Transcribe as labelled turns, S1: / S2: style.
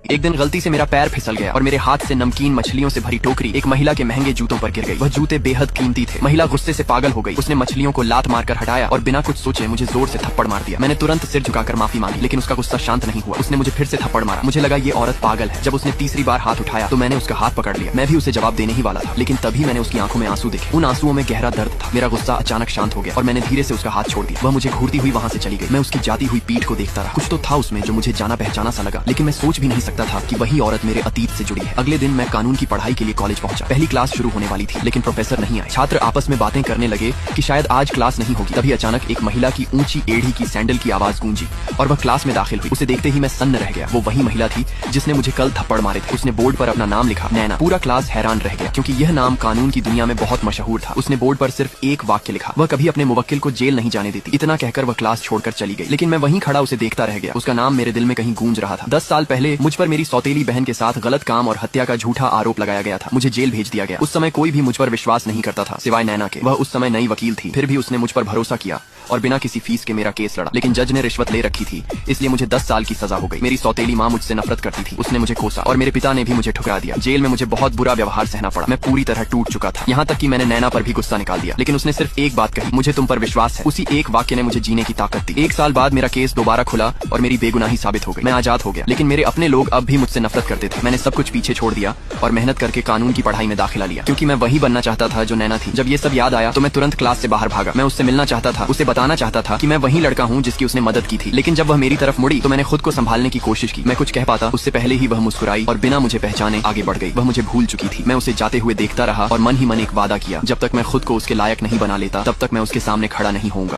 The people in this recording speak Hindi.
S1: एक दिन गलती से मेरा पैर फिसल गया और मेरे हाथ से नमकीन मछलियों से भरी टोकरी एक महिला के महंगे जूतों पर गिर गई। वह जूते बेहद कीमती थे। महिला गुस्से से पागल हो गई। उसने मछलियों को लात मारकर हटाया और बिना कुछ सोचे मुझे जोर से थप्पड़ मार दिया। मैंने तुरंत सिर झुकाकर माफी मांगी, लेकिन उसका गुस्सा शांत नहीं हुआ। उसने मुझे फिर से थप्पड़ मारा। मुझे लगा ये औरत पागल है। जब उसने तीसरी बार हाथ उठाया तो मैंने उसका हाथ पकड़ लिया। मैं भी उसे जवाब देने ही वाला था, लेकिन तभी मैंने उसकी आंखों में आंसू देखे। उन आंसुओं में गहरा दर्द था। मेरा गुस्सा अचानक शांत हो गया और मैंने धीरे से उसका हाथ छोड़ दिया। वह मुझे घूरती हुई वहाँ से चली गई। मैं उसकी जाती हुई पीठ को देखता रहा। कुछ तो था उसमें जो मुझे जाना पहचाना सा लगा, लेकिन मैं सोच भी नहीं सकता था कि वही औरत मेरे अतीत से जुड़ी है। अगले दिन मैं कानून की पढ़ाई के लिए कॉलेज पहुंचा। पहली क्लास शुरू होने वाली थी, लेकिन प्रोफेसर नहीं आए। छात्र आपस में बातें करने लगे कि शायद आज क्लास नहीं होगी। तभी अचानक एक महिला की ऊंची एड़ी की सैंडल की आवाज गूंजी और वह क्लास में दाखिल हुई। उसे देखते ही मैं सन्न रह गया। वो वही महिला थी जिसने मुझे कल थप्पड़ मारे थे। उसने बोर्ड पर अपना नाम लिखा, नैना। पूरा क्लास हैरान रह गया क्योंकि यह नाम कानून की दुनिया में बहुत मशहूर था। उसने बोर्ड पर सिर्फ एक वाक्य लिखा, वह कभी अपने मुवक्किल को जेल नहीं जाने देती। इतना कहकर वह क्लास छोड़कर चली गई, लेकिन मैं वहीं खड़ा उसे देखता रह गया। उसका नाम मेरे दिल में कहीं गूंज रहा था। 10 साल पहले मुझ पर मेरी सौतेली बहन के साथ गलत काम और हत्या का झूठा आरोप लगाया गया था। मुझे जेल भेज दिया गया। उस समय कोई भी मुझ पर विश्वास नहीं करता था सिवाय नैना के। वह उस समय नई वकील थी, फिर भी उसने मुझ पर भरोसा किया और बिना किसी फीस के मेरा केस लड़ा। लेकिन जज ने रिश्वत ले रखी थी, इसलिए मुझे 10 साल की सजा हो गई। मेरी सौतेली माँ मुझसे नफरत करती थी। उसने मुझे कोसा और मेरे पिता ने भी मुझे ठुकरा दिया। जेल में मुझे बहुत बुरा व्यवहार सहना पड़ा। मैं पूरी तरह टूट चुका था। यहाँ तक कि मैंने नैना पर भी गुस्सा निकाल दिया, लेकिन उसने सिर्फ एक बात कही, मुझे तुम पर विश्वास है। उसी एक वाक्य ने मुझे जीने की ताकत दी। 1 साल बाद मेरा केस दोबारा खुला और मेरी बेगुनाही साबित हो गई। मैं आजाद हो गया, लेकिन मेरे अपने लोग अब भी मुझसे नफरत करते थे। मैंने सब कुछ पीछे छोड़ दिया और मेहनत करके कानून की पढ़ाई में दाखिला लिया, क्योंकि मैं वही बनना चाहता था जो नैना थी। जब ये सब याद आया तो मैं तुरंत क्लास से बाहर भागा। मैं उससे मिलना चाहता था, उसे बताना चाहता था कि मैं वही लड़का हूँ जिसकी उसने मदद की थी। लेकिन जब वह मेरी तरफ मुड़ी तो मैंने खुद को संभालने की कोशिश की। मैं कुछ कह पाता उससे पहले ही वह मुस्कुराई और बिना मुझे पहचाने आगे बढ़ गई। वह मुझे भूल चुकी थी। मैं उसे जाते हुए देखता रहा और मन ही मन एक वादा किया, जब तक मैं खुद को उसके लायक नहीं बना लेता तब तक मैं उसके सामने खड़ा नहीं होऊंगा।